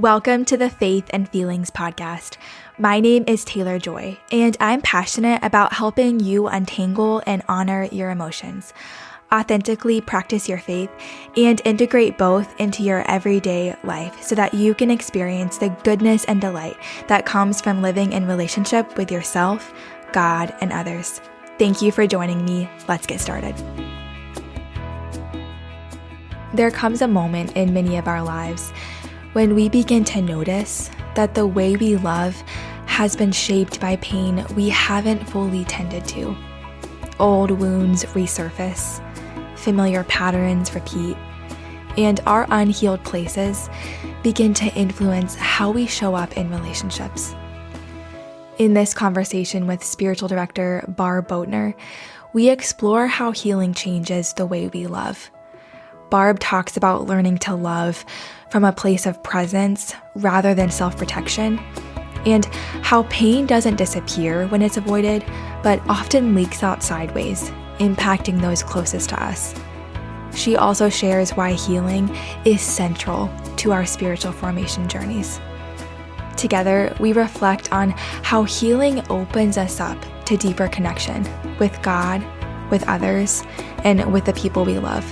Welcome to the Faith and Feelings podcast. My name is Taylor Joy, and I'm passionate about helping you untangle and honor your emotions, authentically practice your faith, and integrate both into your everyday life so that you can experience the goodness and delight that comes from living in relationship with yourself, God, and others. Thank you for joining me. Let's get started. There comes a moment in many of our lives when we begin to notice that the way we love has been shaped by pain we haven't fully tended to. Old wounds resurface, familiar patterns repeat, and our unhealed places begin to influence how we show up in relationships. In this conversation with spiritual director Barb Boatner, we explore how healing changes the way we love. Barb talks about learning to love from a place of presence rather than self-protection, and how pain doesn't disappear when it's avoided, but often leaks out sideways, impacting those closest to us. She also shares why healing is central to our spiritual formation journeys. Together, we reflect on how healing opens us up to deeper connection with God, with others, and with the people we love.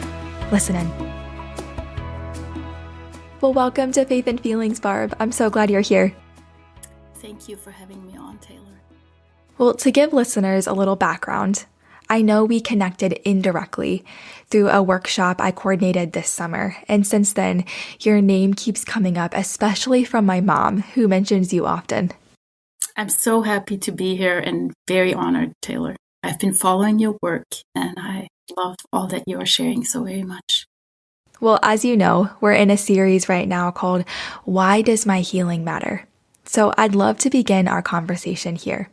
Listen in. Well, welcome to Faith and Feelings, Barb. I'm so glad you're here. Thank you for having me on, Taylor. Well, to give listeners a little background, I know we connected indirectly through a workshop I coordinated this summer, and since then, your name keeps coming up, especially from my mom, who mentions you often. I'm so happy to be here and very honored, Taylor. I've been following your work, and I love all that you are sharing so very much. Well, as you know, we're in a series right now called Why Does My Healing Matter? So I'd love to begin our conversation here.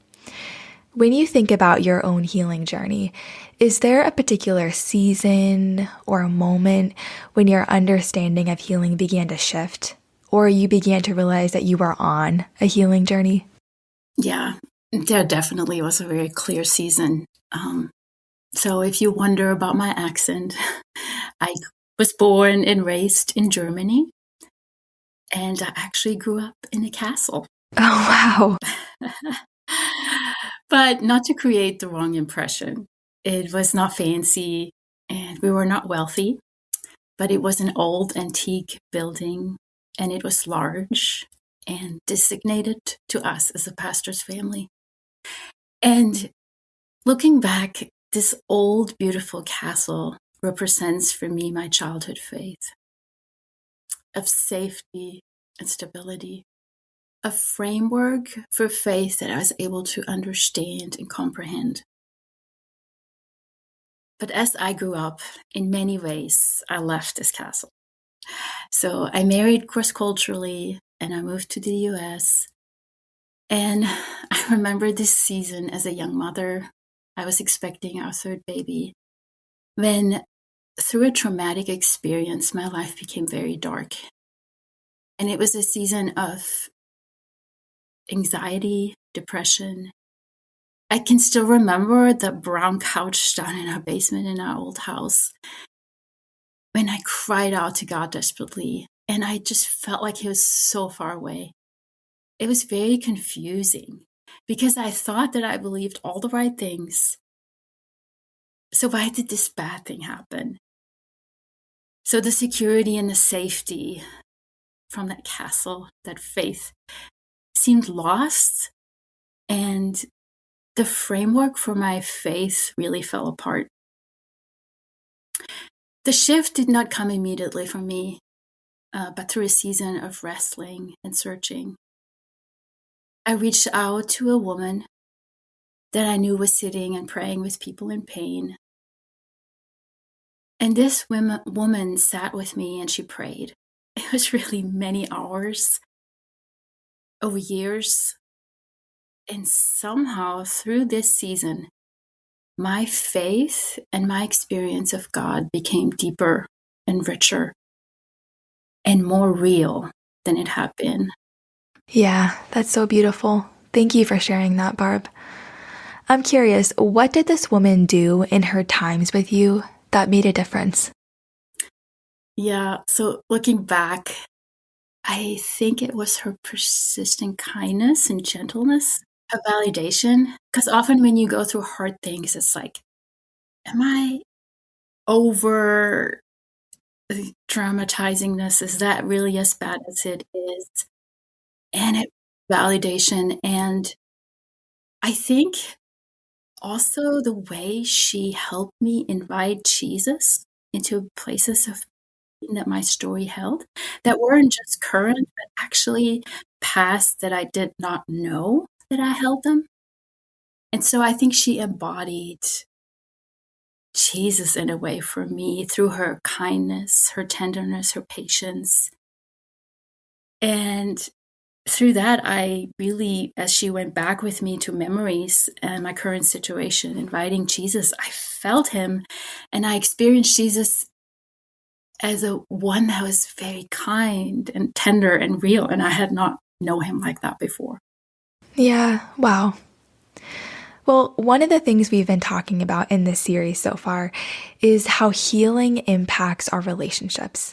When you think about your own healing journey, is there a particular season or a moment when your understanding of healing began to shift, or you began to realize that you were on a healing journey? Yeah, there definitely was a very clear season. So if you wonder about my accent, I was born and raised in Germany, and I actually grew up in a castle. Oh, wow. But not to create the wrong impression. It was not fancy, and we were not wealthy, but it was an old antique building, and it was large and designated to us as a pastor's family. And looking back, this old, beautiful castle represents for me my childhood faith of safety and stability, a framework for faith that I was able to understand and comprehend. But as I grew up, in many ways, I left this castle. So I married cross-culturally, and I moved to the US. And I remember this season as a young mother. I was expecting our third baby, when through a traumatic experience, my life became very dark. And it was a season of anxiety, depression. I can still remember the brown couch down in our basement in our old house when I cried out to God desperately, and I just felt like He was so far away. It was very confusing because I thought that I believed all the right things. So why did this bad thing happen? So the security and the safety from that castle, that faith, seemed lost, and the framework for my faith really fell apart. The shift did not come immediately for me, but through a season of wrestling and searching. I reached out to a woman that I knew was sitting and praying with people in pain. And this woman sat with me and she prayed. It was really many hours, over years. And somehow through this season, my faith and my experience of God became deeper and richer and more real than it had been. Yeah, that's so beautiful. Thank you for sharing that, Barb. I'm curious, what did this woman do in her times with you that made a difference? Yeah, so looking back, I think it was her persistent kindness and gentleness, her validation. Because often when you go through hard things, it's like, am I over dramatizing this? Is that really as bad as it is? And it validation. And I think also the way she helped me invite Jesus into places of that my story held that weren't just current, but actually past that I did not know that I held them. And so I think she embodied Jesus in a way for me through her kindness, her tenderness, her patience. And through that, I really, as she went back with me to memories and my current situation, inviting Jesus, I felt him and I experienced Jesus as a one that was very kind and tender and real. And I had not known him like that before. Yeah, wow. Well, one of the things we've been talking about in this series so far is how healing impacts our relationships.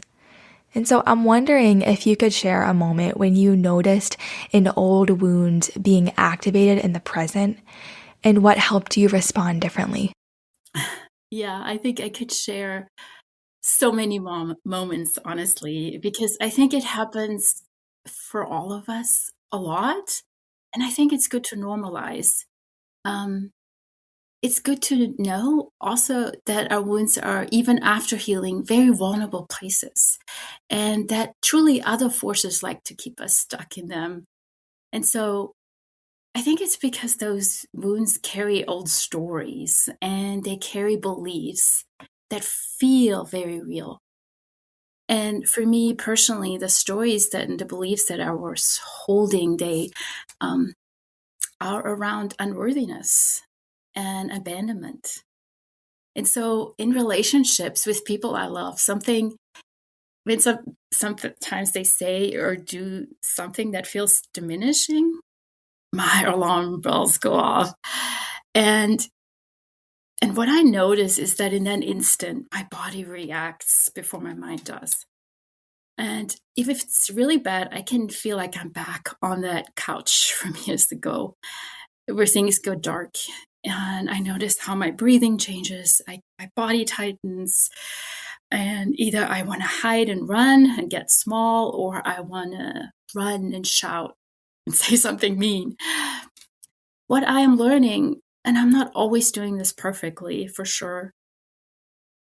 And so I'm wondering if you could share a moment when you noticed an old wound being activated in the present and what helped you respond differently. Yeah, I think I could share so many moments, honestly, because I think it happens for all of us a lot. And I think it's good to normalize. Um, it's good to know also that our wounds are, even after healing, very vulnerable places, and that truly other forces like to keep us stuck in them. And so I think it's because those wounds carry old stories and they carry beliefs that feel very real. And for me personally, the stories that and the beliefs that I was holding, they um, are around unworthiness and abandonment. And so in relationships with people I love, something when sometimes they say or do something that feels diminishing, my alarm bells go off. And and what I notice is that in that instant, my body reacts before my mind does. And if it's really bad, I can feel like I'm back on that couch from years ago where things go dark. And I notice how my breathing changes, my body tightens, and either I want to hide and run and get small, or I want to run and shout and say something mean. What I am learning, and I'm not always doing this perfectly for sure,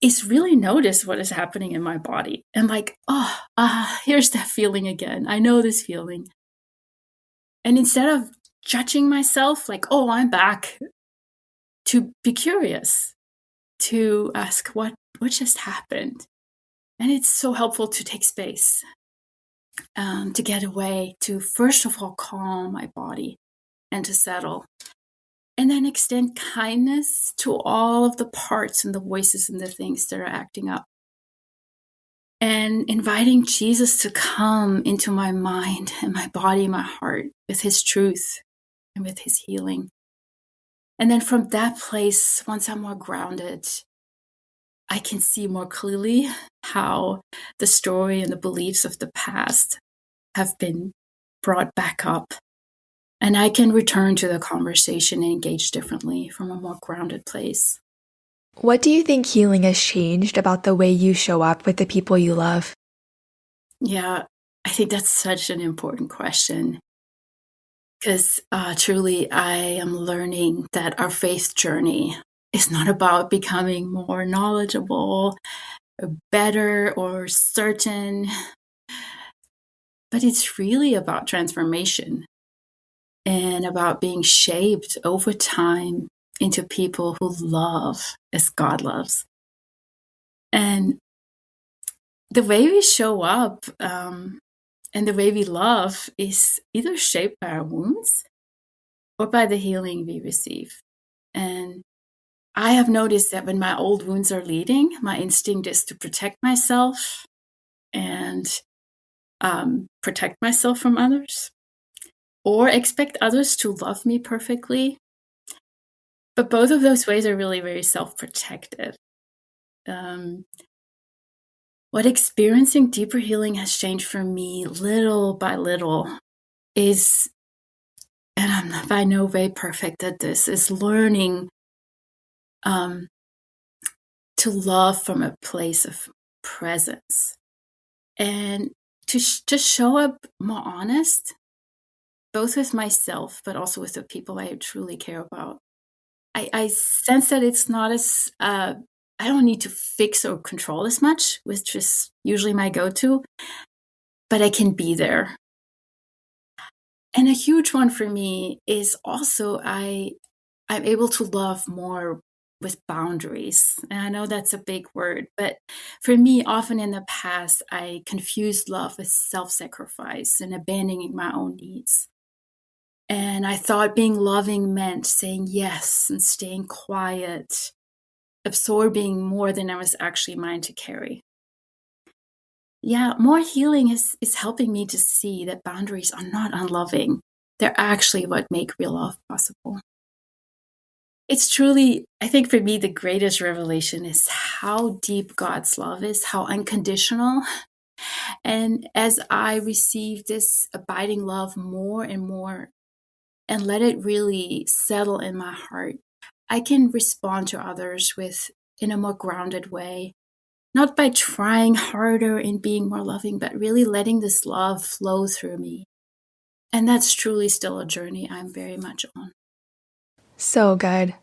is really notice what is happening in my body. And like, oh, here's that feeling again. I know this feeling. And instead of judging myself, like, oh, I'm back, to be curious, to ask what just happened. And it's so helpful to take space, to get away, to first of all calm my body and to settle. And then extend kindness to all of the parts and the voices and the things that are acting up. And inviting Jesus to come into my mind and my body, my heart, with his truth and with his healing. And then from that place, once I'm more grounded, I can see more clearly how the story and the beliefs of the past have been brought back up. And I can return to the conversation and engage differently from a more grounded place. What do you think healing has changed about the way you show up with the people you love? Yeah, I think that's such an important question because truly I am learning that our faith journey is not about becoming more knowledgeable or better or certain, but it's really about transformation and about being shaped over time into people who love as God loves. And the way we show up and the way we love is either shaped by our wounds or by the healing we receive. And I have noticed that when my old wounds are leading, my instinct is to protect myself and protect myself from others or expect others to love me perfectly. But both of those ways are really very self protective. Um, What experiencing deeper healing has changed for me little by little is, and I'm by no way perfect at this, is learning um, to love from a place of presence and to just show up more honest, both with myself, but also with the people I truly care about. I sense that it's not as, I don't need to fix or control as much, which is usually my go to, but I can be there. And a huge one for me is also I'm able to love more with boundaries. And I know that's a big word, but for me, often in the past, I confused love with self sacrifice and abandoning my own needs. And I thought being loving meant saying yes and staying quiet, absorbing more than I was actually mine to carry. Yeah, more healing is helping me to see that boundaries are not unloving. They're actually what make real love possible. It's truly, I think for me, the greatest revelation is how deep God's love is, how unconditional. And as I receive this abiding love more and more and let it really settle in my heart, I can respond to others with in a more grounded way, not by trying harder and being more loving, but really letting this love flow through me. And that's truly still a journey I'm very much on. So good.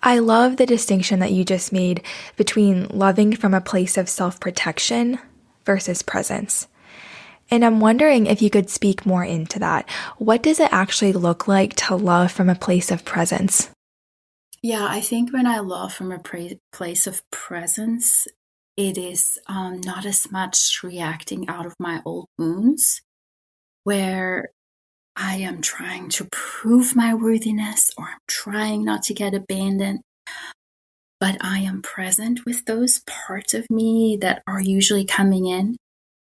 I love the distinction that you just made between loving from a place of self-protection versus presence. And I'm wondering if you could speak more into that. What does it actually look like to love from a place of presence? Yeah, I think when I love from a place of presence, it is not as much reacting out of my old wounds, where I am trying to prove my worthiness or I'm trying not to get abandoned, but I am present with those parts of me that are usually coming in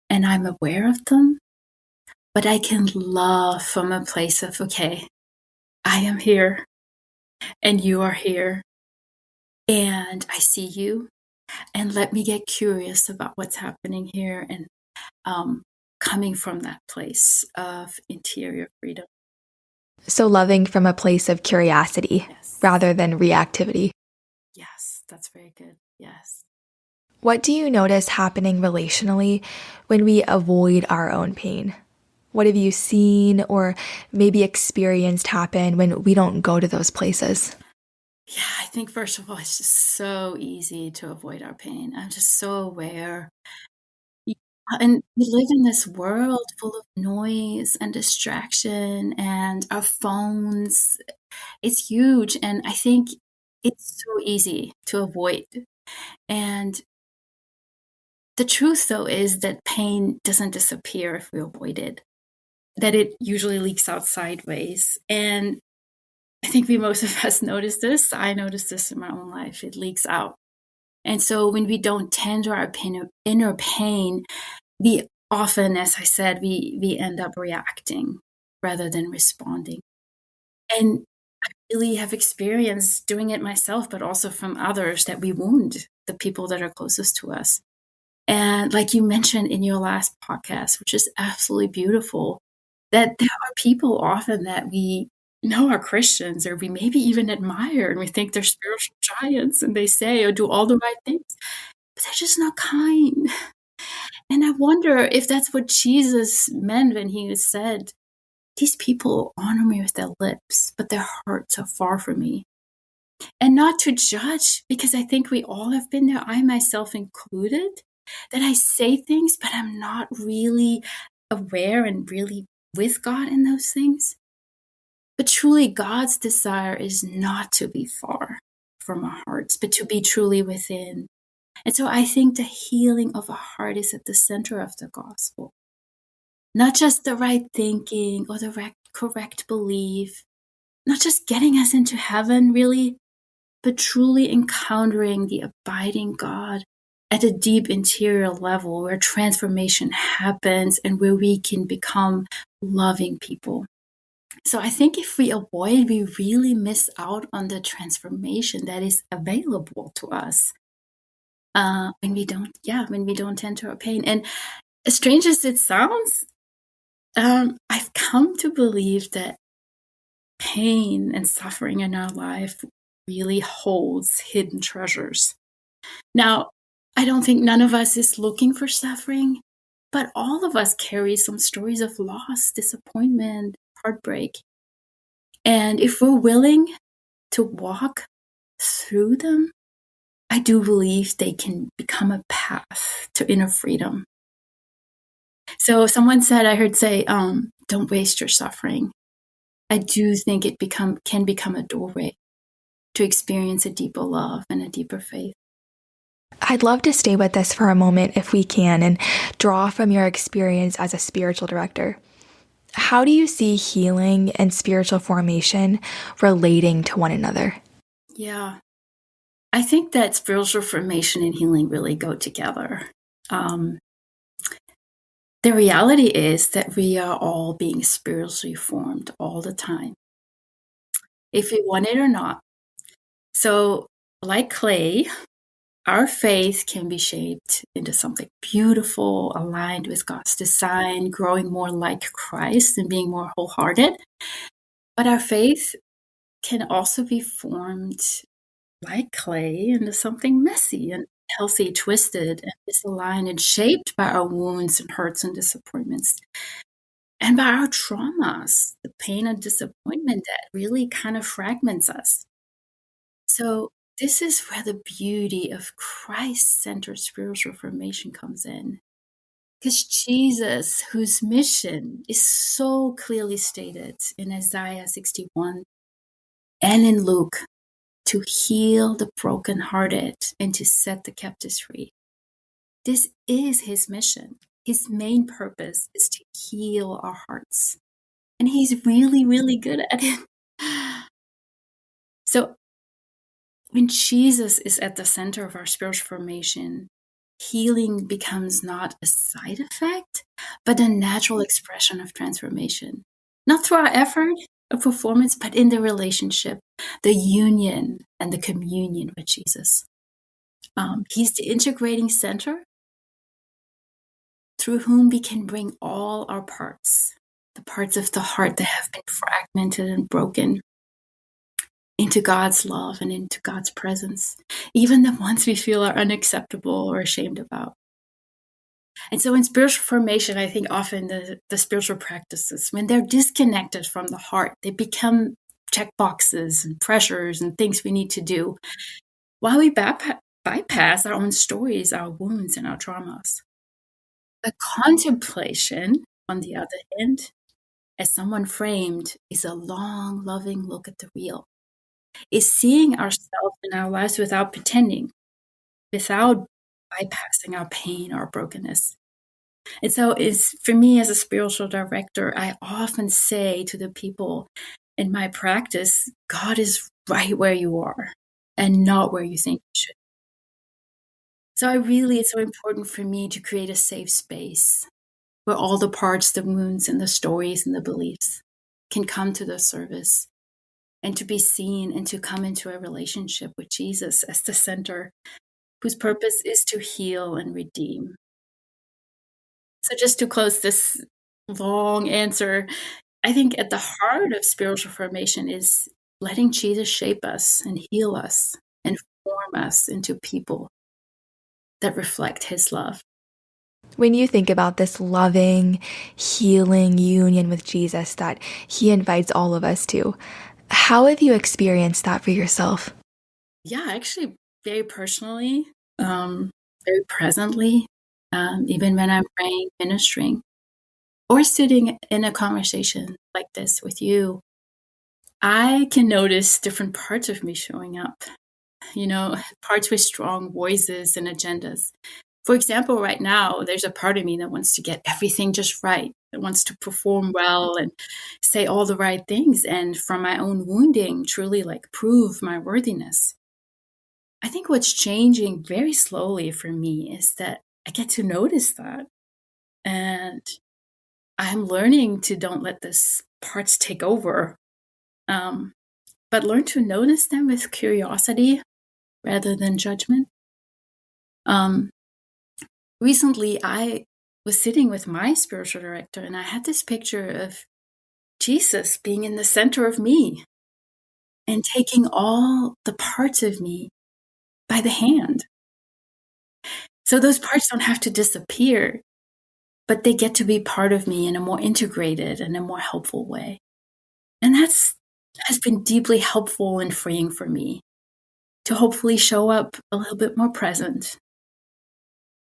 and I'm aware of them. But I can love from a place of, okay, I am here and you are here and I see you. And let me get curious about what's happening here and um, coming from that place of interior freedom. So loving from a place of curiosity Yes. rather than reactivity. Yes, that's very good. Yes. What do you notice happening relationally when we avoid our own pain? What have you seen or maybe experienced happen when we don't go to those places? Yeah, I think first of all, it's just so easy to avoid our pain. I'm just so aware. Yeah, and we live in this world full of noise and distraction, and our phones, it's huge. And I think it's so easy to avoid. And the truth, though, is that pain doesn't disappear if we avoid it, that it usually leaks out sideways. And I think we most of us notice this. I noticed this in my own life. It leaks out. And so when we don't tend to our inner pain, we often, as I said, we end up reacting rather than responding. And I really have experienced doing it myself, but also from others, that we wound the people that are closest to us. And like you mentioned in your last podcast, which is absolutely beautiful, that there are people often that we know are Christians or we maybe even admire and we think they're spiritual giants and they say or do all the right things, but they're just not kind. And I wonder if that's what Jesus meant when he said, these people honor me with their lips, but their hearts are far from me. And not to judge, because I think we all have been there, I myself included, that I say things, but I'm not really aware and really with God in those things. But truly, God's desire is not to be far from our hearts, but to be truly within. And so I think the healing of our heart is at the center of the gospel. Not just the right thinking or the correct belief, not just getting us into heaven, really, but truly encountering the abiding God at a deep interior level where transformation happens and where we can become loving people. So I think if we avoid, we really miss out on the transformation that is available to us. when we don't tend to our pain. And as strange as it sounds, I've come to believe that pain and suffering in our life really holds hidden treasures. Now, I don't think none of us is looking for suffering, but all of us carry some stories of loss, disappointment, heartbreak. And if we're willing to walk through them, I do believe they can become a path to inner freedom. So someone said, I heard say, don't waste your suffering. I do think it can become a doorway to experience a deeper love and a deeper faith. I'd love to stay with this for a moment if we can and draw from your experience as a spiritual director. How do you see healing and spiritual formation relating to one another? Yeah, I think that spiritual formation and healing really go together. The reality is that we are all being spiritually formed all the time, if we want it or not. So, like clay, our faith can be shaped into something beautiful, aligned with God's design, growing more like Christ and being more wholehearted. But our faith can also be formed like clay into something messy and healthy, twisted and misaligned and shaped by our wounds and hurts and disappointments and by our traumas, the pain and disappointment that really kind of fragments us. So this is where the beauty of Christ-centered spiritual formation comes in. Because Jesus, whose mission is so clearly stated in Isaiah 61 and in Luke, to heal the brokenhearted and to set the captives free. This is his mission. His main purpose is to heal our hearts. And he's really, really good at it. So when Jesus is at the center of our spiritual formation, healing becomes not a side effect, but a natural expression of transformation. Not through our effort or performance, but in the relationship, the union, and the communion with Jesus. He's the integrating center through whom we can bring all our parts, the parts of the heart that have been fragmented and broken, into God's love and into God's presence, even the ones we feel are unacceptable or ashamed about. And so in spiritual formation, I think often the spiritual practices, when they're disconnected from the heart, they become checkboxes and pressures and things we need to do while we bypass our own stories, our wounds, and our traumas. The contemplation, on the other hand, as someone framed, is a long, loving look at the real. Is seeing ourselves in our lives without pretending, without bypassing our pain or brokenness. And so for me as a spiritual director, I often say to the people in my practice, God is right where you are and not where you think you should. So it's so important for me to create a safe space where all the parts, the wounds and the stories and the beliefs can come to the service and to be seen and to come into a relationship with Jesus as the center, whose purpose is to heal and redeem. So just to close this long answer, I think at the heart of spiritual formation is letting Jesus shape us and heal us and form us into people that reflect his love. When you think about this loving, healing union with Jesus that he invites all of us to, how have you experienced that for yourself? Yeah, actually, very personally, very presently, even when I'm praying, ministering, or sitting in a conversation like this with you, I can notice different parts of me showing up, parts with strong voices and agendas. For example, right now, there's a part of me that wants to get everything just right, that wants to perform well and say all the right things. And from my own wounding, truly prove my worthiness. I think what's changing very slowly for me is that I get to notice that. And I'm learning to don't let these parts take over, but learn to notice them with curiosity rather than judgment. Um, Recently, I was sitting with my spiritual director, and I had this picture of Jesus being in the center of me and taking all the parts of me by the hand. So those parts don't have to disappear, but they get to be part of me in a more integrated and a more helpful way. And has been deeply helpful and freeing for me to hopefully show up a little bit more present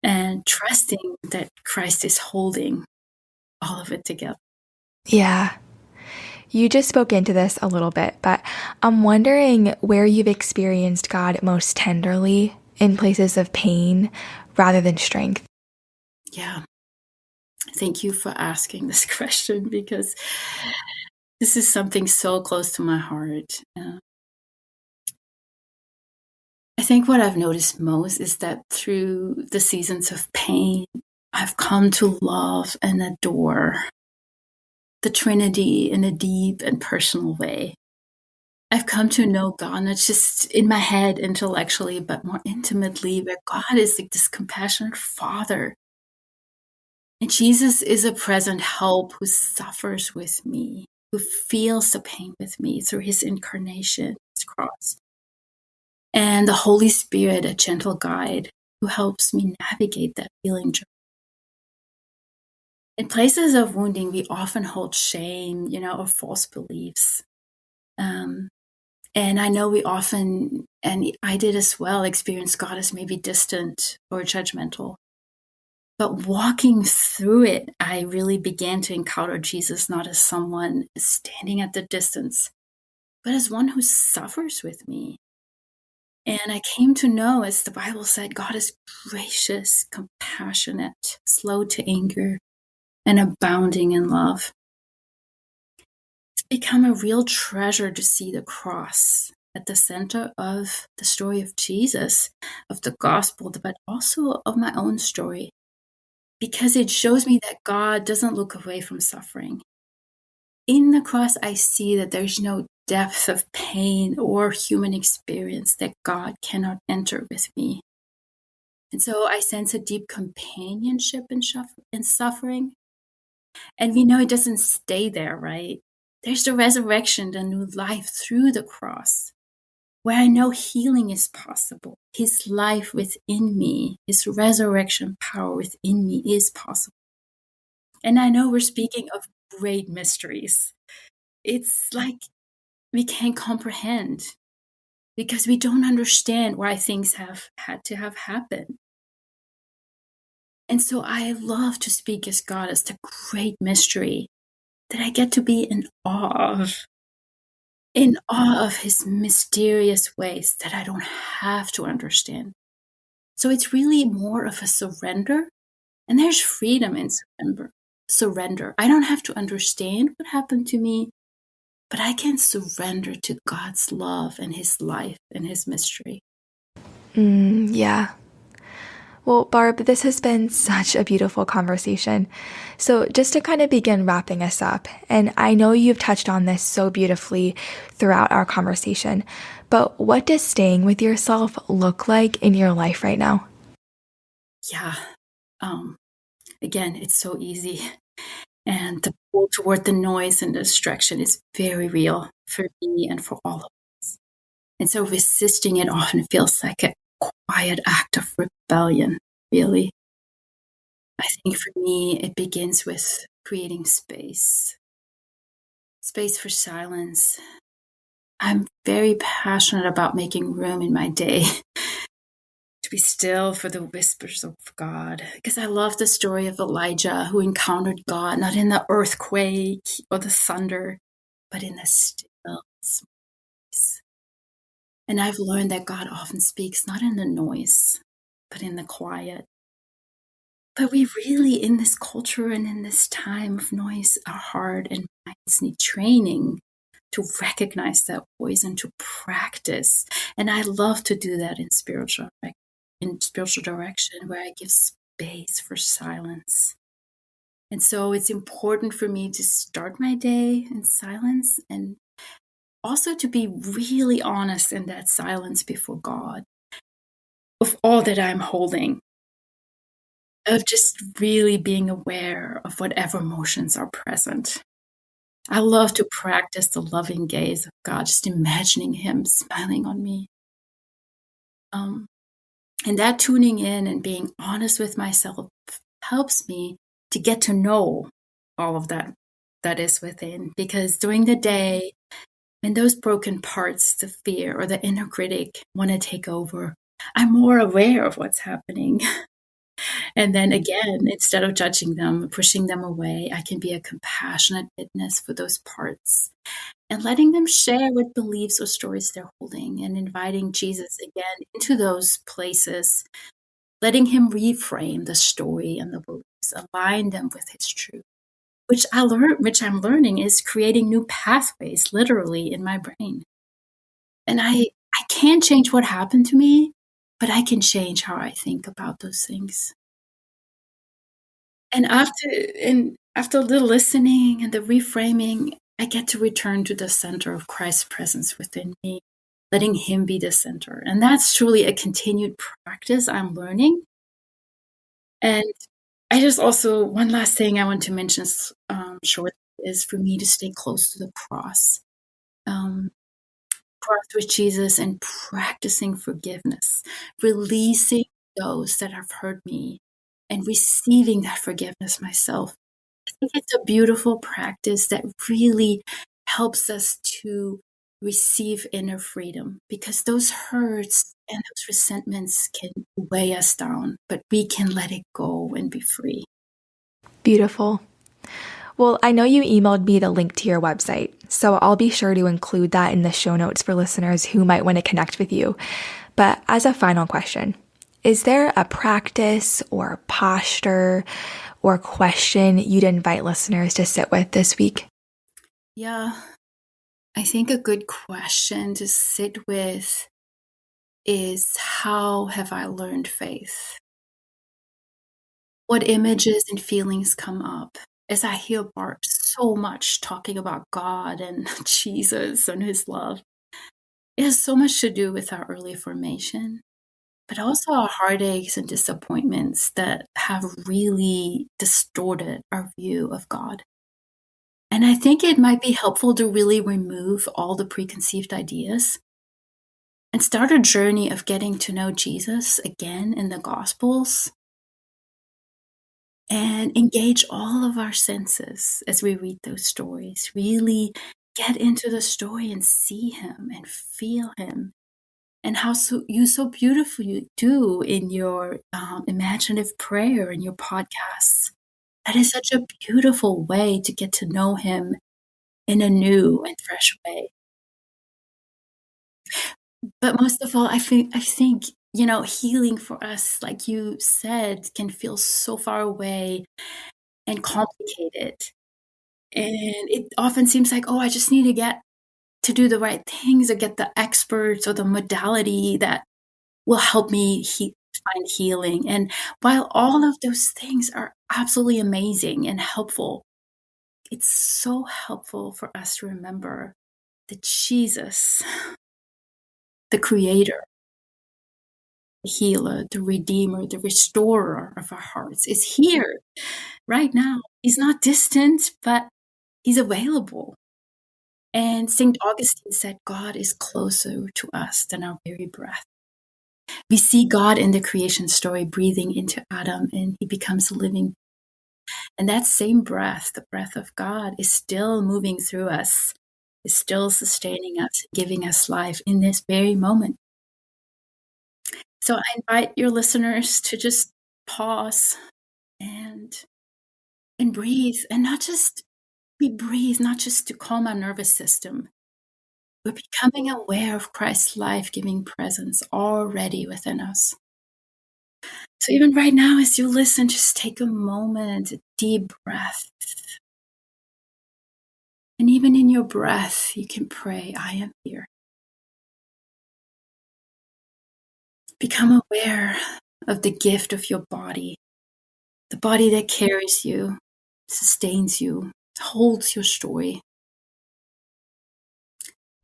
and trusting that Christ is holding all of it together. Yeah. You just spoke into this a little bit, but I'm wondering where you've experienced God most tenderly in places of pain rather than strength. Yeah. Thank you for asking this question, because this is something so close to my heart. I think what I've noticed most is that through the seasons of pain, I've come to love and adore the Trinity in a deep and personal way. I've come to know God, not just in my head intellectually, but more intimately, where God is like this compassionate Father. And Jesus is a present help who suffers with me, who feels the pain with me through his incarnation, his cross. And the Holy Spirit, a gentle guide who helps me navigate that healing journey. In places of wounding, we often hold shame, or false beliefs. And I know we often, and I did as well, experience God as maybe distant or judgmental. But walking through it, I really began to encounter Jesus not as someone standing at the distance, but as one who suffers with me. And I came to know, as the Bible said, God is gracious, compassionate, slow to anger, and abounding in love. It's become a real treasure to see the cross at the center of the story of Jesus, of the gospel, but also of my own story, because it shows me that God doesn't look away from suffering. In the cross, I see that there's no depth of pain or human experience that God cannot enter with me. And so I sense a deep companionship in suffering. And we know it doesn't stay there, right? There's the resurrection, the new life through the cross, where I know healing is possible. His life within me, his resurrection power within me is possible. And I know we're speaking of great mysteries. It's like we can't comprehend because we don't understand why things have had to have happened. And so I love to speak as God as the great mystery that I get to be in awe of his mysterious ways that I don't have to understand. So it's really more of a surrender, and there's freedom in surrender. I don't have to understand what happened to me, but I can surrender to God's love and his life and his mystery. Yeah. Well, Barb, this has been such a beautiful conversation. So just to kind of begin wrapping us up, and I know you've touched on this so beautifully throughout our conversation, but what does staying with yourself look like in your life right now? Yeah. Again, it's so easy. And the pull toward the noise and distraction is very real for me and for all of us. And so resisting it often feels like a quiet act of rebellion, really. I think for me, it begins with creating space for silence. I'm very passionate about making room in my day to be still for the whispers of God. Because I love the story of Elijah, who encountered God not in the earthquake or the thunder, but in the still space. And I've learned that God often speaks not in the noise, but in the quiet. But we really, in this culture and in this time of noise, our heart and minds need training to recognize that voice and to practice. And I love to do that in spiritual direction, where I give space for silence. And so it's important for me to start my day in silence, and also to be really honest in that silence before God. of all that I'm holding, of just really being aware of whatever emotions are present. I love to practice the loving gaze of God, just imagining Him smiling on me. Um, and that tuning in and being honest with myself helps me to get to know all of that is within. Because during the day, when those broken parts, the fear or the inner critic want to take over, I'm more aware of what's happening. And then again, instead of judging them, pushing them away, I can be a compassionate witness for those parts and letting them share what beliefs or stories they're holding and inviting Jesus again into those places, letting him reframe the story and the beliefs, align them with his truth. Which I'm learning is creating new pathways literally in my brain. And I can't change what happened to me, but I can change how I think about those things. And after a little listening and the reframing, I get to return to the center of Christ's presence within me, letting him be the center. And that's truly a continued practice I'm learning. And I just also one last thing I want to mention short is for me to stay close to the cross. Um, Cross with Jesus and practicing forgiveness, releasing those that have hurt me and receiving that forgiveness myself. I think it's a beautiful practice that really helps us to receive inner freedom because those hurts and those resentments can weigh us down, but we can let it go and be free. Beautiful. Well, I know you emailed me the link to your website, so I'll be sure to include that in the show notes for listeners who might want to connect with you. But as a final question, is there a practice or posture or question you'd invite listeners to sit with this week? Yeah, I think a good question to sit with is how have I learned faith? What images and feelings come up as I hear Barb so much talking about God and Jesus and his love? It has so much to do with our early formation, but also our heartaches and disappointments that have really distorted our view of God. And I think it might be helpful to really remove all the preconceived ideas and start a journey of getting to know Jesus again in the Gospels and engage all of our senses as we read those stories. Really get into the story and see him and feel him. And how you so beautifully do in your imaginative prayer and your podcasts. That is such a beautiful way to get to know him in a new and fresh way. But most of all, I think, healing for us, like you said, can feel so far away and complicated. And it often seems like, oh, I just need to get to do the right things or get the experts or the modality that will help me find healing. And while all of those things are absolutely amazing and helpful, it's so helpful for us to remember that Jesus, the creator, the healer, the redeemer, the restorer of our hearts, is here right now. He's not distant, but he's available. And St. Augustine said, God is closer to us than our very breath. We see God in the creation story breathing into Adam, and he becomes a living. And that same breath, the breath of God, is still moving through us, is still sustaining us, giving us life in this very moment. So I invite your listeners to just pause and breathe, and not just we breathe, not just to calm our nervous system. We're becoming aware of Christ's life-giving presence already within us. So even right now, as you listen, just take a moment, a deep breath. And even in your breath, you can pray, I am here. Become aware of the gift of your body, the body that carries you, sustains you, holds your story.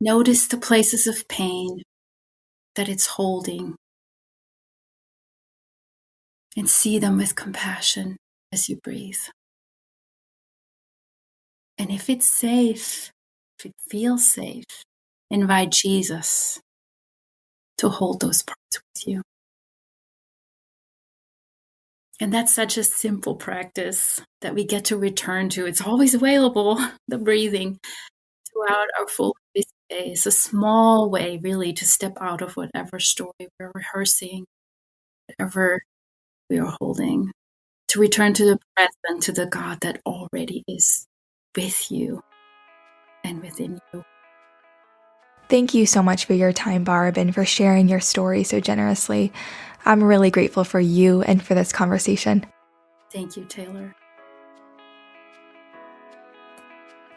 Notice the places of pain that it's holding. and see them with compassion as you breathe. And if it's safe, if it feels safe, invite Jesus to hold those parts with you. And that's such a simple practice that we get to return to. It's always available, the breathing, throughout our full busy days. A small way, really, to step out of whatever story we're rehearsing, whatever we are holding, to return to the present, to the God that already is with you and within you. Thank you so much for your time, Barb, and for sharing your story so generously. I'm really grateful for you and for this conversation. Thank you, Taylor.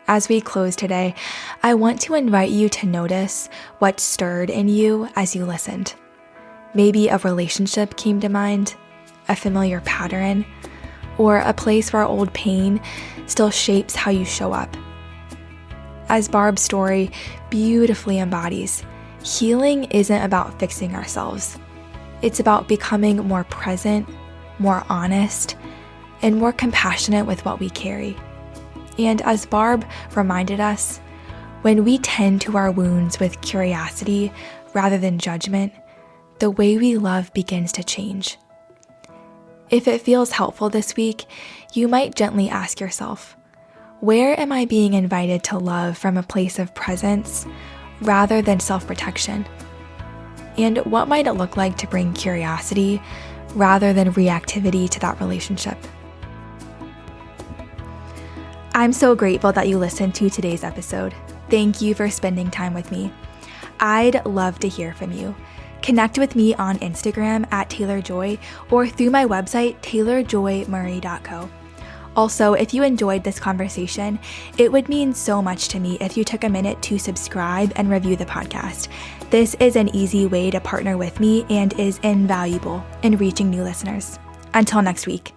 As we close today, I want to invite you to notice what stirred in you as you listened. Maybe a relationship came to mind, a familiar pattern, or a place where old pain still shapes how you show up. As Barb's story beautifully embodies, healing isn't about fixing ourselves. It's about becoming more present, more honest, and more compassionate with what we carry. And as Barb reminded us, when we tend to our wounds with curiosity rather than judgment, the way we love begins to change. If it feels helpful this week, you might gently ask yourself, where am I being invited to love from a place of presence rather than self-protection? And what might it look like to bring curiosity rather than reactivity to that relationship? I'm so grateful that you listened to today's episode. Thank you for spending time with me. I'd love to hear from you. Connect with me on Instagram at TaylorJoy or through my website, taylorjoymurray.co. Also, if you enjoyed this conversation, it would mean so much to me if you took a minute to subscribe and review the podcast. This is an easy way to partner with me and is invaluable in reaching new listeners. Until next week.